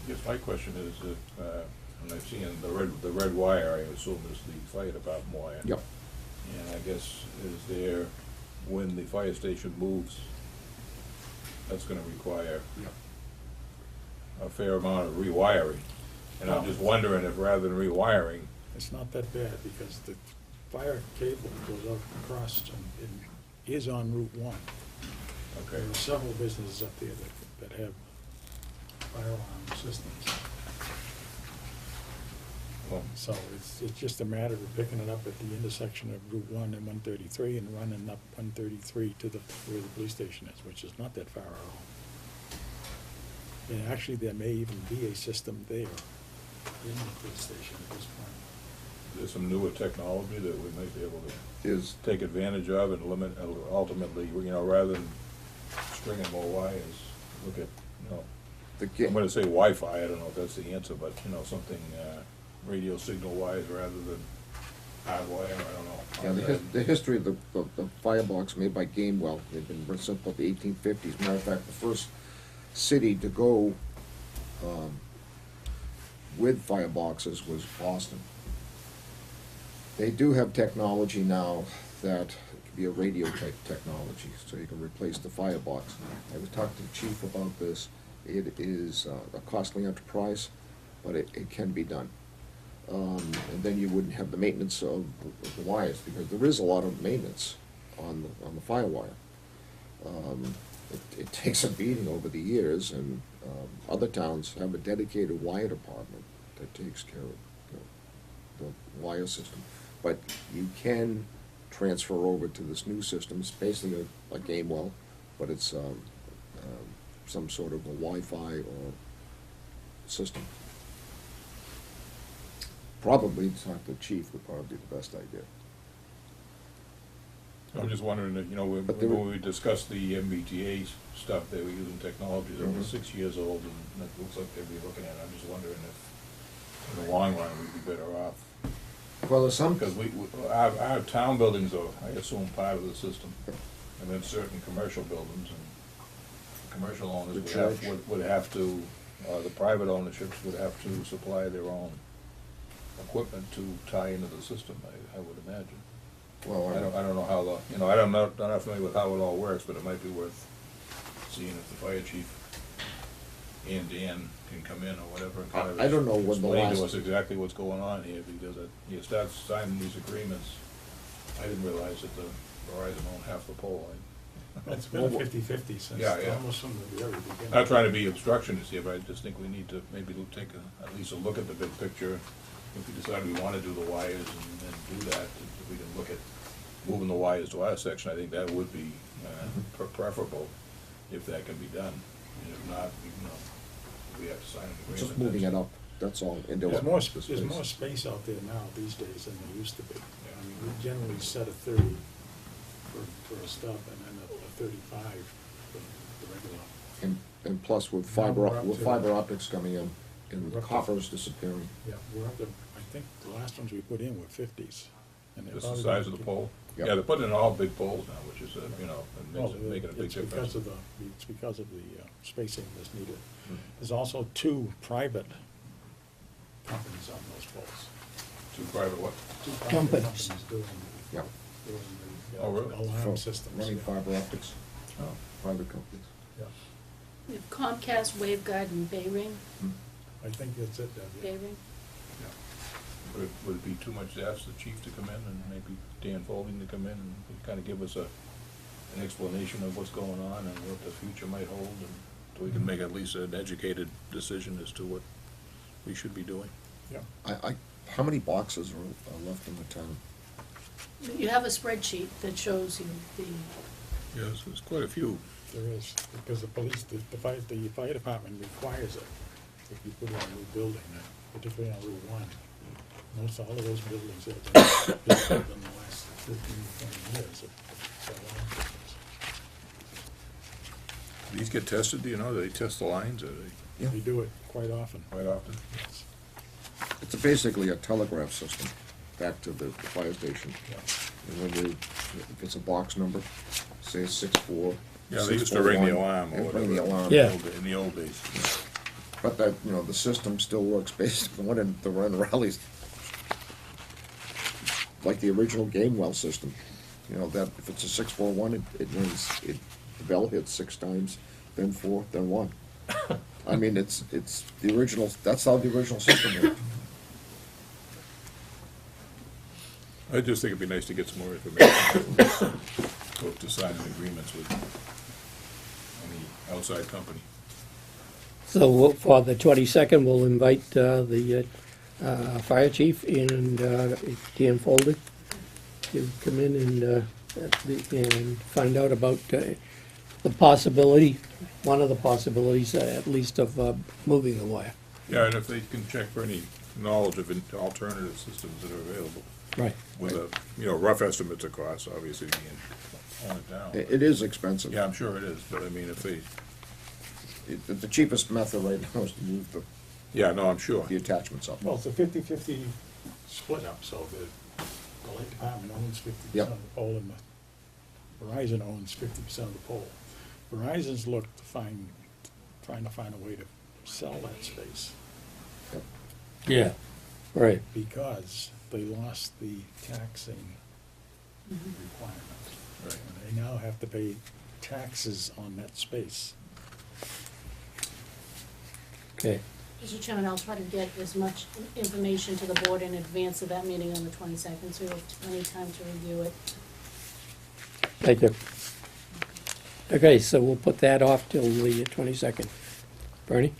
I guess my question is, and I've seen the red wire, I assume is the fire department wire. yep, And I guess is there, when the fire station moves, that's gonna require yep. a fair amount of rewiring. And I'm just wondering if rather than rewiring, It's not that bad, because the fire cable goes out across and is on Route 1. okay, There are several businesses up there that have fire alarm systems. well, So it's just a matter of picking it up at the intersection of Route 1 and 133 and running up 133 to where the police station is, which is not that far at all. And actually, there may even be a system there in the police station at this point. there's some newer technology that we might be able to Is, take advantage of and limit, ultimately, rather than stringing more wires, look at, the, I'm gonna say Wi-Fi, I don't know if that's the answer, but, something, radio signal wise rather than hard wire, I don't know. yeah, the history of the firebox made by Gamewell, they've been since about the 1850s. Matter of fact, the first city to go with fireboxes was Boston. They do have technology now that could be a radio type technology, so you can replace the firebox. I was talking to the chief about this. It is a costly enterprise, but it can be done. And then you wouldn't have the maintenance of the wires, because there is a lot of maintenance on the firewire. It takes a beating over the years, and other towns have a dedicated wire department that takes care of the wire system. But you can transfer over to this new system. It's basically a game well, but it's some sort of a Wi-Fi or system. Probably talk to the chief would probably be the best idea. I'm just wondering, if, you know, But there when we discussed the MBTA stuff, they were using technology that was 6 years old, and it looks like they'd be looking at it. I'm just wondering if, in the long run, we'd be better off. Well, there's some, Because our town buildings are, I assume, part of the system, and then certain commercial buildings, and commercial owners would have to, the private ownerships would have to supply their own equipment to tie into the system, I would imagine. well, I don't know how the, you know, I'm not familiar with how it all works, but it might be worth seeing if the fire chief and Dan can come in or whatever and kind of I don't know when the explain to last- us exactly what's going on here, because you start signing these agreements. I didn't realize that the Verizon owned half the pole. It's been a 50-50 since Yeah, yeah. almost from the very beginning. Not trying to be obstructionist here, but I just think we need to maybe take at least a look at the big picture. If we decide we want to do the wires and do that, if we can look at moving the wires to our section, I think that would be preferable if that can be done. And if not, we have to sign an agreement. just moving it up, that's all. Into There's a- more, the there's space. more space out there now these days than there used to be. I mean, we generally set a 30 for a stub and then a 35 for the regular. And plus with Now fiber, we're up with to- fiber optics coming in, and We're up to- copper's disappearing. Yeah, we're up to, I think the last ones we put in were 50s. And they're Just the probably size gonna of the keep- pole? Yep. Yeah, they're putting in all big poles now, which is, Well, making a big it's difference. it's because of the spacing that's needed. Hmm. There's also 2 private companies on those poles. Two private what? 2 private Companies. doing, Yep. doing the Oh, really? alarm For systems. Running yeah. fiber optics, Oh. private companies. Yeah. We have Comcast, WaveGuard, and Bayring. I think that's it, Deb, yeah. Bayring. Would it be too much to ask the chief to come in and maybe Dan Folding to come in and kind of give us an explanation of what's going on and what the future might hold, and so we can make at least an educated decision as to what we should be doing? I, how many boxes are left in the town? You have a spreadsheet that shows you the, Yes, there's quite a few. There is, because the police, the fire department requires it if you put in a new building, particularly on Route 1. Most all of those buildings have been built in the last 15, 20 years of alarm systems. These get tested, do you know? Do they test the lines, or Yeah. They do it quite often. quite often? Yes. It's basically a telegraph system back to the fire station. Yeah. And when you, if it's a box number, say it's 64. Yeah, they used to ring the 641, alarm or they whatever. ring the alarm. Yeah. In the old days. But that, the system still works basically, the run rallies, like the original Gamewell system. That if it's a 641, it rings, the bell hits 6 times, then 4, then 1. I mean, it's the original, that's how the original system worked. I just think it'd be nice to get some more information. Go to signing agreements with any outside company. So for the 22nd, we'll invite the fire chief and Dan Folden to come in and find out about the possibility, one of the possibilities at least, of moving the wire. Yeah, and if they can check for any knowledge of alternative systems that are available, Right. with a, rough estimates of costs, obviously being on it down. It is expensive. Yeah, I'm sure it is, but I mean, if they, The cheapest method right now is to move yeah, no, I'm sure. the attachments up. Well, it's a 50-50 split up, so the light department owns 50% Yep. of the pole and the Verizon owns 50% of the pole. Verizon's looked trying to find a way to sell that space Yeah. Right. because they lost the taxing requirement. Right. And they now have to pay taxes on that space. Okay. Mr. Chairman, I'll try to get as much information to the board in advance of that meeting on the 22nd, so you have plenty of time to review it. Thank you. Okay, so we'll put that off till the 22nd. Bernie?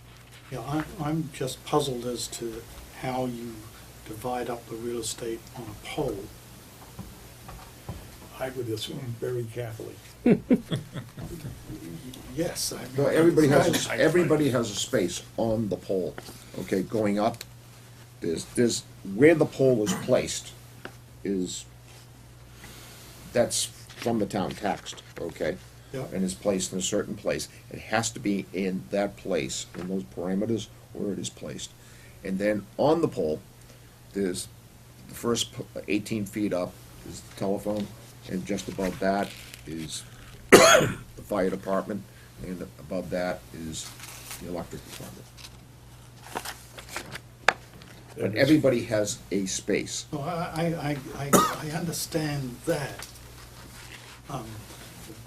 Yeah, I'm just puzzled as to how you divide up the real estate on a pole. I would assume very carefully. Yes, I. No, everybody has a space on the pole, okay, going up. There's, where the pole is placed that's from the town taxed, okay? Yeah. And is placed in a certain place. It has to be in that place, in those parameters where it is placed. And then on the pole, there's the first 18 feet up is the telephone, and just above that is the fire department, and above that is the electric department. But everybody has a space. No, I understand that.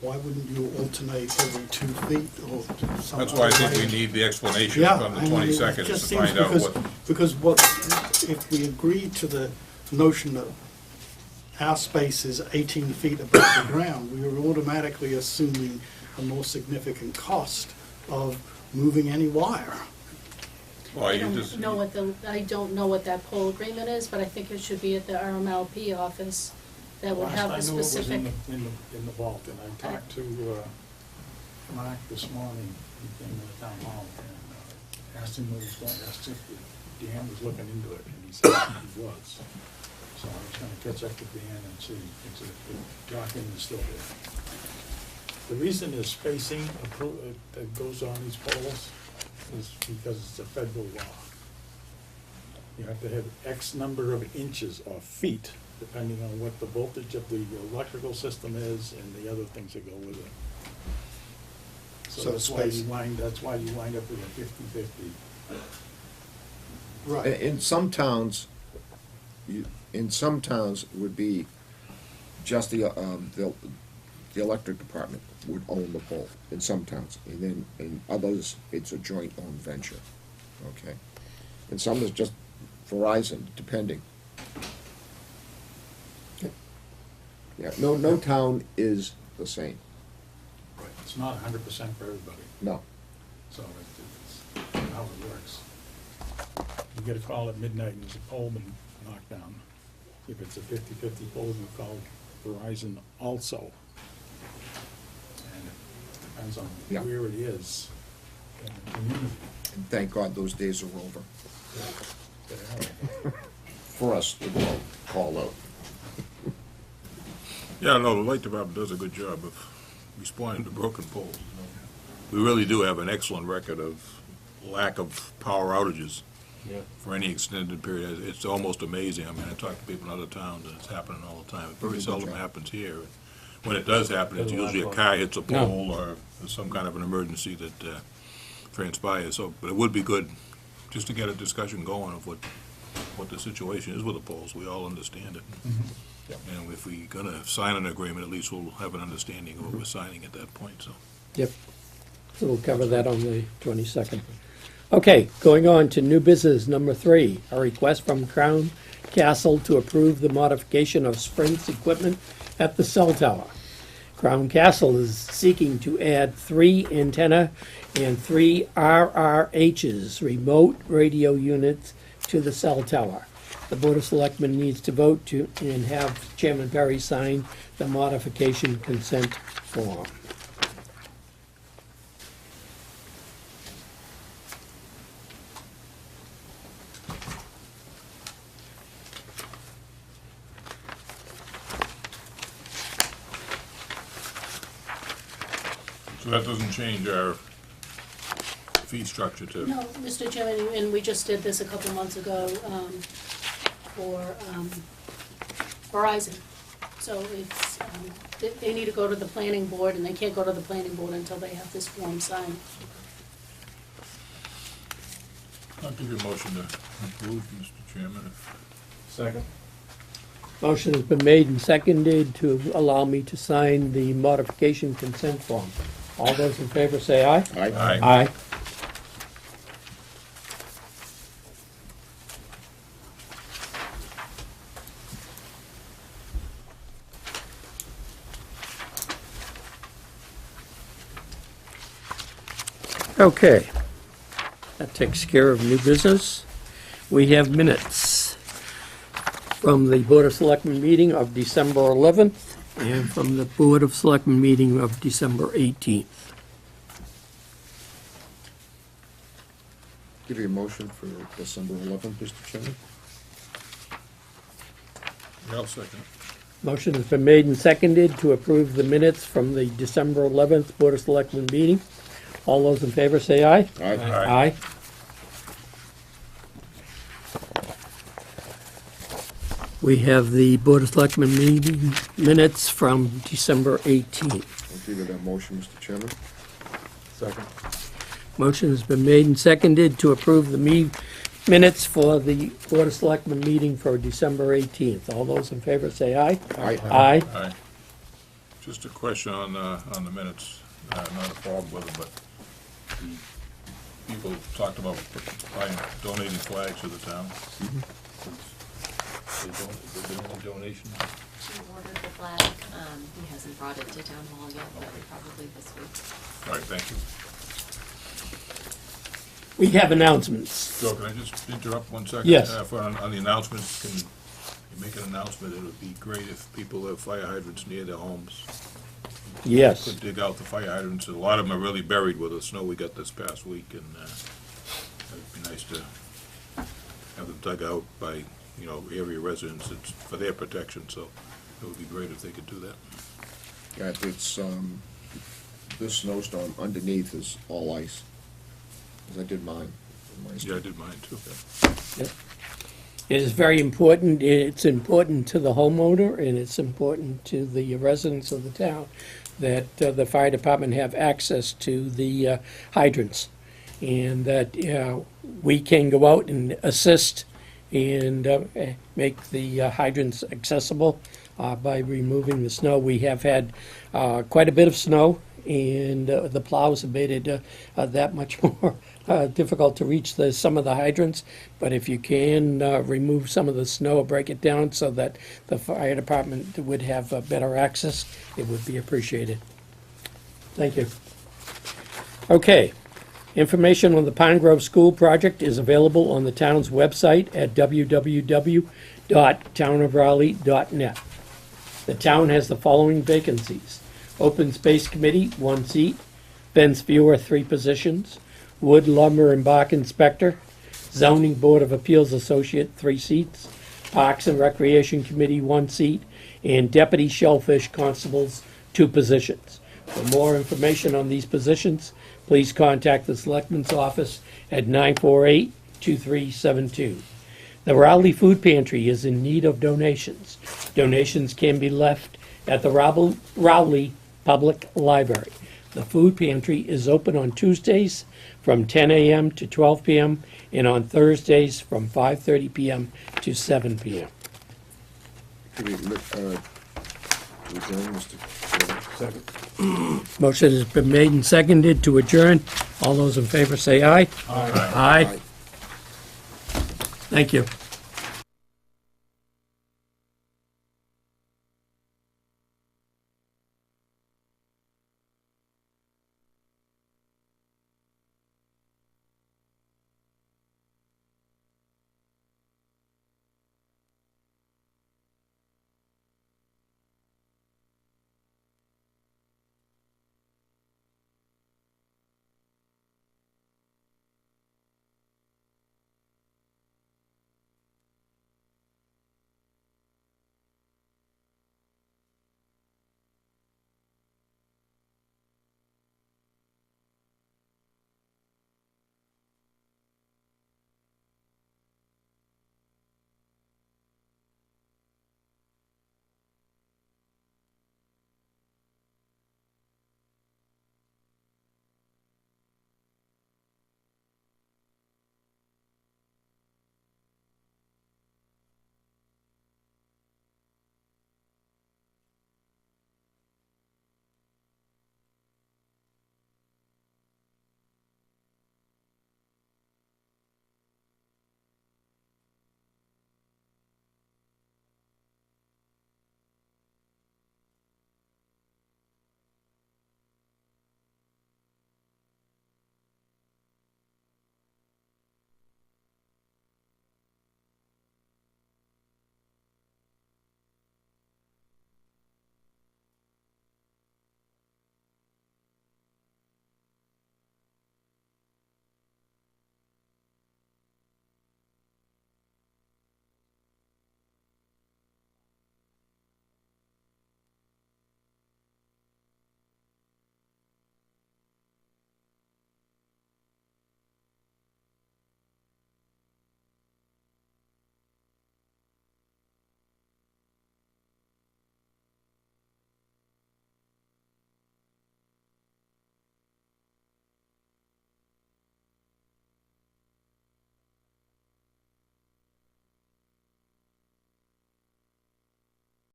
Why wouldn't you alternate every 2 feet or something? That's why I think we need the explanation Yeah, from the I mean, it 22nd just to seems find out what. Because if we agree to the notion that our space is 18 feet above the ground, we are automatically assuming a more significant cost of moving any wire. Well, I you don't just, know I don't know what that pole agreement is, but I think it should be at the RMLP office that would have the specific. I knew it was in the vault, and I talked to Mark this morning, he came to the town hall, and asked him what was going, asked if Dan was looking into it, and he said he was. So I was gonna catch up with Dan and see if the document is still there. The reason is spacing that goes on these poles is because it's a federal law. You have to have X number of inches or feet, depending on what the voltage of the electrical system is and the other things that go with it. So that's why you wind up with a 50-50. Right. In some towns, it would be just the electric department would own the pole in some towns, and then in others, it's a joint owned venture, okay? And some is just Verizon, depending. Yeah, no town is the same, Right. It's not 100% for everybody, no. so it's how it works. You get a call at midnight and there's a pole been knocked down. If it's a 50-50 pole, you call Verizon also. And it depends on Yeah. where it is in the community. And thank God those days are over, They are. for us to call out. yeah, no, the light department does a good job of responding to broken poles. We really do have an excellent record of lack of power outages Yeah. for any extended period. It's almost amazing. I mean, I talk to people in other towns, and it's happening all the time. It very seldom happens here. When it does happen, it's usually a car hits a pole or there's some kind of an emergency that transpires. So, but it would be good just to get a discussion going of what the situation is with the poles. We all understand it. And if we're gonna sign an agreement, at least we'll have an understanding of what we're signing at that point, so. Yep. So we'll cover that on the 22nd. Okay, going on to new business number 3, a request from Crown Castle to approve the modification of Sprint's equipment at the cell tower. Crown Castle is seeking to add 3 antenna and 3 RRHs, remote radio units, to the cell tower. The Board of Selectmen needs to vote to and have Chairman Perry sign the modification consent form. So that doesn't change our fee structure to. No, Mr. Chairman, and we just did this a couple months ago for Verizon. So it's, they need to go to the planning board, and they can't go to the planning board until they have this form signed. I'll give you a motion to approve, Mr. Chairman. Second? Motion has been made and seconded to allow me to sign the modification consent form. All those in favor say aye. Aye. Aye. Okay. That takes care of new business. We have minutes from the Board of Selectmen meeting of December 11th and from the Board of Selectmen meeting of December 18th. Give you a motion for December 11th, Mr. Chairman. I'll second. Motion has been made and seconded to approve the minutes from the December 11th Board of Selectmen meeting. All those in favor say aye. Aye. Aye. We have the Board of Selectmen meeting minutes from December 18th. I'll give you that motion, Mr. Chairman. Second. Motion has been made and seconded to approve the minutes for the Board of Selectmen meeting for December 18th. All those in favor say aye. Aye. Aye. Aye. Just a question on the minutes, not a problem with them, but the people talked about donating flags to the town. They doing any donation? She ordered the flag. He hasn't brought it to town hall yet, but probably this week. All right, thank you. We have announcements. Joe, can I just interrupt 1 second? Yes. On the announcements, can you make an announcement? It would be great if people have fire hydrants near their homes. Yes. Could dig out the fire hydrants. A lot of them are really buried with the snow we got this past week, and it'd be nice to have them dug out by, area residents. It's for their protection, so it would be great if they could do that. Yeah, it's, this snowstorm underneath is all ice. 'Cause I did mine. Yeah, I did mine too. It is very important. It's important to the homeowner, and it's important to the residents of the town that the fire department have access to the hydrants, and that we can go out and assist and make the hydrants accessible by removing the snow. We have had quite a bit of snow, and the plows have made it that much more difficult to reach some of the hydrants. But if you can remove some of the snow or break it down so that the fire department would have better access, it would be appreciated. Thank you. Okay. Information on the Pine Grove School project is available on the town's website at www.townofraleigh.net. The town has the following vacancies: Open Space Committee, 1 seat; Fence Viewer, 3 positions; Wood, Lumber, and Bark Inspector; Zoning Board of Appeals Associate, 3 seats; Parks and Recreation Committee, 1 seat; and Deputy Shellfish Constables, 2 positions. For more information on these positions, please contact the Selectmen's office at 948-2372. The Rowley Food Pantry is in need of donations. Donations can be left at the Rowley Public Library. The food pantry is open on Tuesdays from 10 a.m. to 12 p.m. and on Thursdays from 5:30 p.m. to 7 p.m. Could we, adjourn, Mr. Chairman? Second. Motion has been made and seconded to adjourn. All those in favor say aye. Aye. Aye. Thank you.